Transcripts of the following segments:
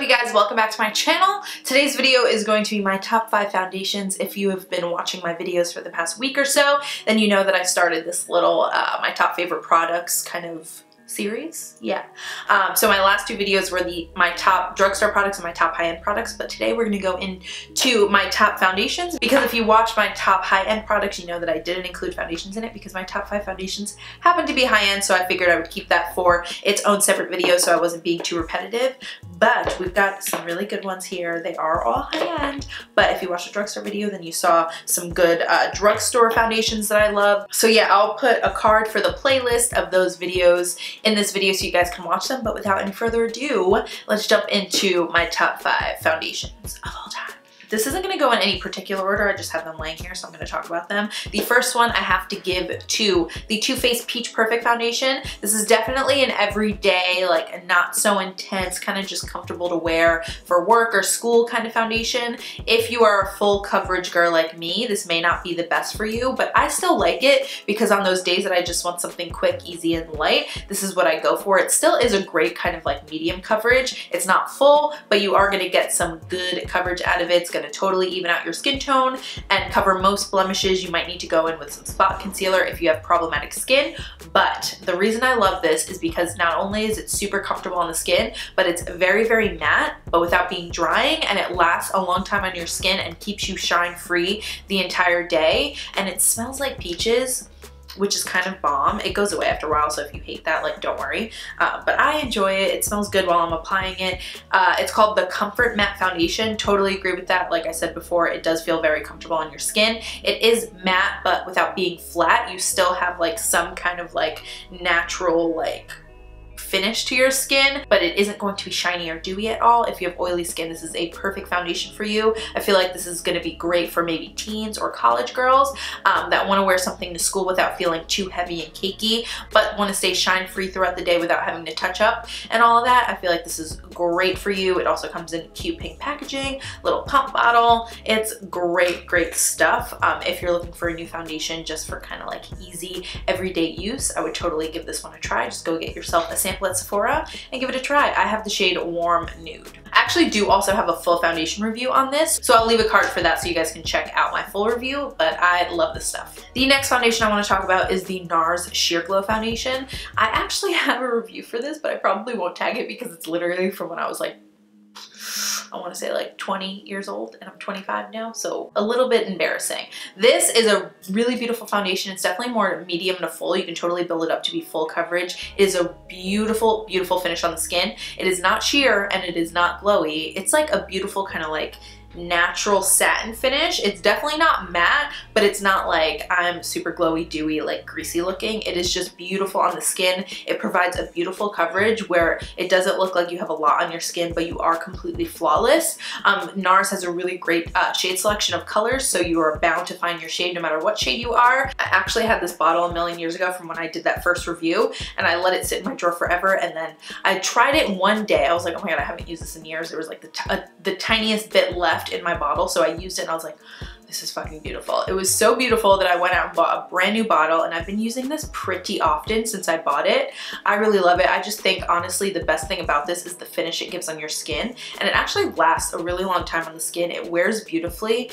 you guys? Welcome back to my channel. Today's video is going to be my top 5 foundations. If you have been watching my videos for the past week or so, then you know that I started this little my top favorite products kind of series. Yeah. So my last two videos were my top drugstore products and my top high-end products, but today we're going to go into my top foundations, because if you watch my top high-end products, you know that I didn't include foundations in it because my top 5 foundations happen to be high-end, so I figured I would keep that for its own separate video so I wasn't being too repetitive. But we've got some really good ones here. They are all high-end, but if you watched the drugstore video, then you saw some good drugstore foundations that I love. So yeah, I'll put a card for the playlist of those videos in this video so you guys can watch them. But without any further ado, let's jump into my top 5 foundations of all time. This isn't going to go in any particular order, I just have them laying here, so I'm going to talk about them. The first one I have to give to the Too Faced Peach Perfect Foundation. This is definitely an everyday, like a not so intense, kind of just comfortable to wear for work or school kind of foundation. If you are a full coverage girl like me, this may not be the best for you, but I still like it because on those days that I just want something quick, easy, and light, this is what I go for. It still is a great kind of like medium coverage. It's not full, but you are going to get some good coverage out of it. It's going to totally even out your skin tone and cover most blemishes. You might need to go in with some spot concealer if you have problematic skin, but the reason I love this is because not only is it super comfortable on the skin, but it's very, very matte, but without being drying, and it lasts a long time on your skin and keeps you shine free the entire day, and it smells like peaches, which is kind of bomb. It goes away after a while, so if you hate that, like, don't worry. But I enjoy it. It smells good while I'm applying it. It's called the Comfort Matte Foundation. Totally agree with that. Like I said before, it does feel very comfortable on your skin. It is matte, but without being flat, you still have like some kind of like natural like finish to your skin, but it isn't going to be shiny or dewy at all. If you have oily skin, this is a perfect foundation for you. I feel like this is going to be great for maybe teens or college girls that want to wear something to school without feeling too heavy and cakey, but want to stay shine free throughout the day without having to touch up and all of that. I feel like this is great for you. It also comes in cute pink packaging, little pump bottle. It's great, great stuff. If you're looking for a new foundation just for kind of like easy everyday use, I would totally give this one a try. Just go get yourself a sample at Sephora and give it a try. I have the shade Warm Nude. I actually do also have a full foundation review on this, so I'll leave a card for that so you guys can check out my full review, but I love this stuff. The next foundation I want to talk about is the NARS Sheer Glow Foundation. I actually have a review for this, but I probably won't tag it because it's literally from when I was like, I want to say like 20 years old, and I'm 25 now, so a little bit embarrassing. This is a really beautiful foundation. It's definitely more medium to full. You can totally build it up to be full coverage. It is a beautiful, beautiful finish on the skin. It is not sheer and it is not glowy. It's like a beautiful kind of like natural satin finish. It's definitely not matte, but it's not like I'm super glowy, dewy, like greasy looking. It is just beautiful on the skin. It provides a beautiful coverage where it doesn't look like you have a lot on your skin, but you are completely flawless. NARS has a really great shade selection of colors, so you are bound to find your shade no matter what shade you are. I actually had this bottle a million years ago from when I did that first review, and I let it sit in my drawer forever, and then I tried it one day. I was like, oh my god, I haven't used this in years. There was like the tiniest bit left in my bottle, so I used it and I was like, this is fucking beautiful. It was so beautiful that I went out and bought a brand new bottle, and I've been using this pretty often since I bought it. I really love it. I just think honestly the best thing about this is the finish it gives on your skin, and it actually lasts a really long time on the skin. It wears beautifully.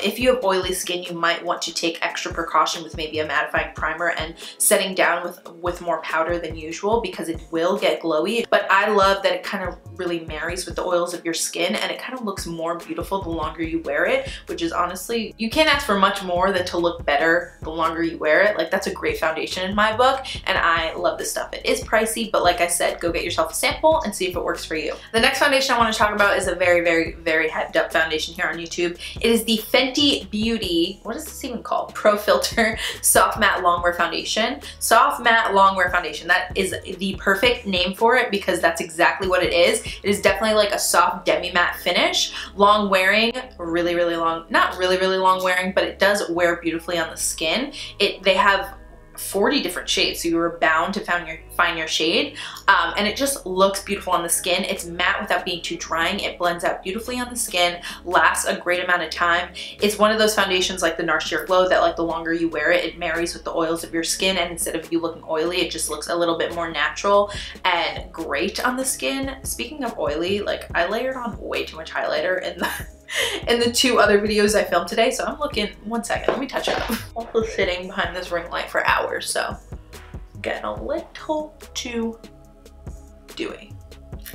If you have oily skin, you might want to take extra precaution with maybe a mattifying primer and setting down with more powder than usual, because it will get glowy. But I love that it kind of really marries with the oils of your skin, and it kind of looks more beautiful the longer you wear it, which is honestly, you can't ask for much more than to look better the longer you wear it. Like, that's a great foundation in my book, and I love this stuff. It is pricey, but like I said, go get yourself a sample and see if it works for you. The next foundation I want to talk about is a very, very, very hyped up foundation here on YouTube. It is the Fenty Beauty, what is this even called? Pro Filter Soft Matte Longwear Foundation. Soft Matte Longwear Foundation. That is the perfect name for it because that's exactly what it is. It is definitely like a soft demi-matte finish. Long wearing, really, really long, not really, really long wearing, but it does wear beautifully on the skin. They have 40 different shades, so you were bound to find your shade, and it just looks beautiful on the skin. It's matte without being too drying. It blends out beautifully on the skin, lasts a great amount of time. It's one of those foundations like the NARS Sheer Glow that like the longer you wear it, it marries with the oils of your skin, and instead of you looking oily, it just looks a little bit more natural and great on the skin. Speaking of oily, like I layered on way too much highlighter in the 2 other videos I filmed today, so I'm looking, one second, let me touch up. Also sitting behind this ring light for hours, so getting a little too dewy.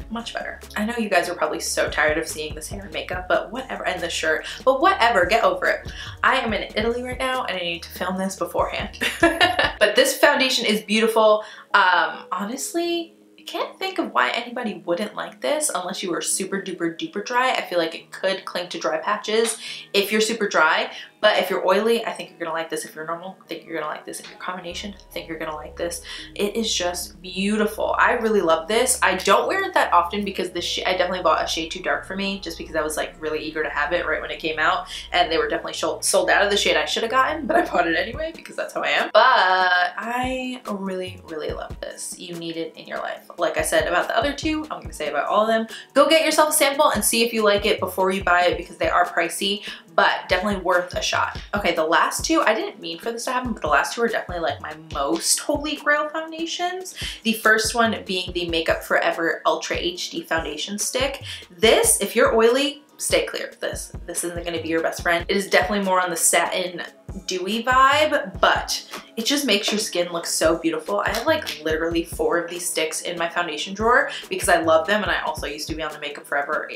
Much better. I know you guys are probably so tired of seeing this hair and makeup, but whatever, and this shirt, but whatever, get over it. I am in Italy right now and I need to film this beforehand. But this foundation is beautiful. Honestly, can't think of why anybody wouldn't like this unless you were super duper duper dry. I feel like it could cling to dry patches if you're super dry, but if you're oily, I think you're gonna like this. If you're normal, I think you're gonna like this. If you're combination, I think you're gonna like this. It is just beautiful. I really love this. I don't wear it that often because this I definitely bought a shade too dark for me just because I was like really eager to have it right when it came out, and they were definitely sold out of the shade I should have gotten, but I bought it anyway because that's how I am. But I really, really love this. You need it in your life. Like I said about the other 2, I'm gonna say about all of them. Go get yourself a sample and see if you like it before you buy it because they are pricey, but definitely worth a shot. Okay, the last 2, I didn't mean for this to happen, but the last 2 are definitely like my most holy grail foundations. The first one being the Makeup Forever Ultra HD Foundation Stick. This, if you're oily, stay clear of this. This isn't gonna be your best friend. It is definitely more on the satin dewy vibe, but it just makes your skin look so beautiful. I have like literally 4 of these sticks in my foundation drawer because I love them, and I also used to be on the Makeup Forever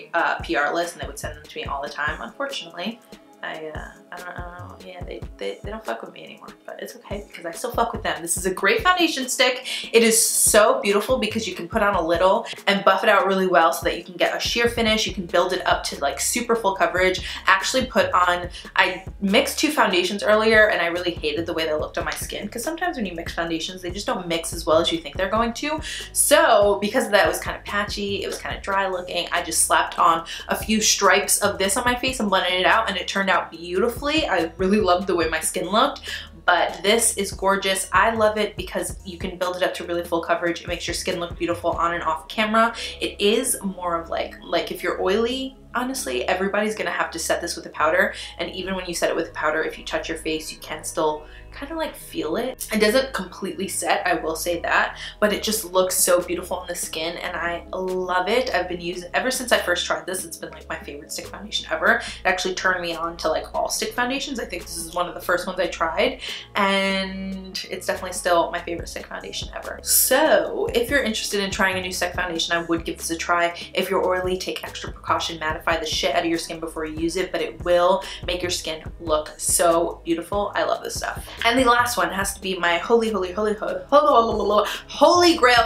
PR list, and they would send them to me all the time. Unfortunately, I don't know, yeah, they don't fuck with me anymore, but it's okay because I still fuck with them. This is a great foundation stick. It is so beautiful because you can put on a little and buff it out really well so that you can get a sheer finish. You can build it up to like super full coverage. Actually put on, I mixed 2 foundations earlier and I really hated the way they looked on my skin because sometimes when you mix foundations, they just don't mix as well as you think they're going to. So because of that, it was kind of patchy, it was kind of dry looking. I just slapped on a few stripes of this on my face and blended it out, and it turned out beautifully. I really loved the way my skin looked, but this is gorgeous. I love it because you can build it up to really full coverage. It makes your skin look beautiful on and off camera. It is more of like if you're oily, honestly, everybody's gonna have to set this with a powder, and even when you set it with a powder, if you touch your face, you can still kind of like feel it. It doesn't completely set, I will say that, but it just looks so beautiful on the skin and I love it. I've been using, ever since I first tried this, it's been like my favorite stick foundation ever. It actually turned me on to like all stick foundations. I think this is one of the first ones I tried, and it's definitely still my favorite stick foundation ever. So if you're interested in trying a new stick foundation, I would give this a try. If you're oily, take extra precaution, mattify the shit out of your skin before you use it, but it will make your skin look so beautiful. I love this stuff. And the last one has to be my holy grail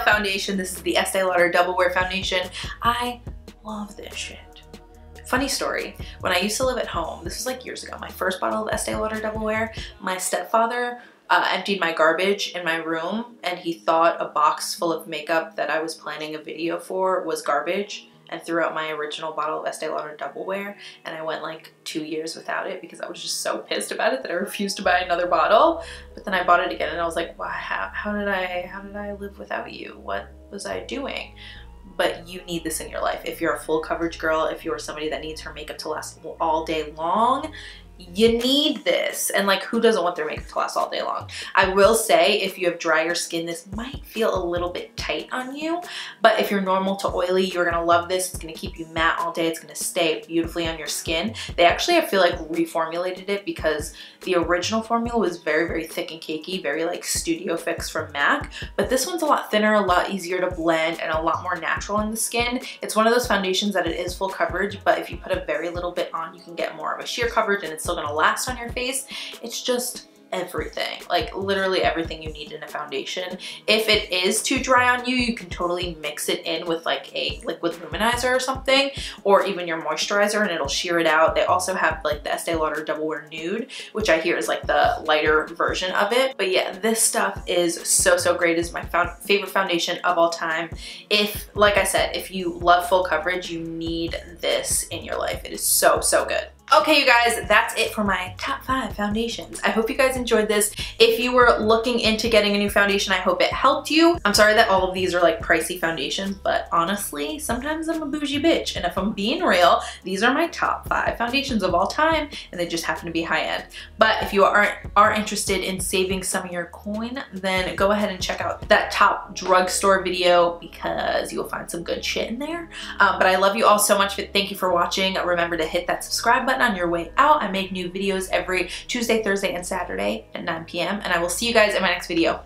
foundation. This is the Estee Lauder Double Wear Foundation. I love this shit. Funny story, when I used to live at home, this was like years ago, my first bottle of Estee Lauder Double Wear, my stepfather emptied my garbage in my room and he thought a box full of makeup that I was planning a video for was garbage, and threw out my original bottle of Estee Lauder Double Wear, and I went like 2 years without it because I was just so pissed about it that I refused to buy another bottle. But then I bought it again and I was like, wow, how did I live without you? What was I doing? But you need this in your life. If you're a full coverage girl, if you're somebody that needs her makeup to last all day long, you need this. And like, who doesn't want their makeup to last all day long? I will say, if you have drier skin, this might feel a little bit tight on you, but if you're normal to oily, you're gonna love this. It's gonna keep you matte all day. It's gonna stay beautifully on your skin. They actually, I feel like, reformulated it because the original formula was very, very thick and cakey, very like Studio Fix from MAC, but this one's a lot thinner, a lot easier to blend, and a lot more natural in the skin. It's one of those foundations that it is full coverage, but if you put a very little bit on, you can get more of a sheer coverage and it's still gonna last on your face. It's just everything, like literally everything you need in a foundation. If it is too dry on you, you can totally mix it in with like a liquid luminizer or something, or even your moisturizer, and it'll sheer it out. They also have like the Estee Lauder Double Wear Nude, which I hear is like the lighter version of it. But yeah, this stuff is so, so great. It's my favorite foundation of all time. If, like I said, if you love full coverage, you need this in your life. It is so, so good. Okay, you guys, that's it for my top 5 foundations. I hope you guys enjoyed this. If you were looking into getting a new foundation, I hope it helped you. I'm sorry that all of these are like pricey foundations, but honestly, sometimes I'm a bougie bitch. And if I'm being real, these are my top 5 foundations of all time, and they just happen to be high end. But if you are interested in saving some of your coin, then go ahead and check out that top drugstore video because you'll find some good shit in there. But I love you all so much. Thank you for watching. Remember to hit that subscribe button on your way out. I make new videos every Tuesday, Thursday, and Saturday at 9 p.m. and I will see you guys in my next video.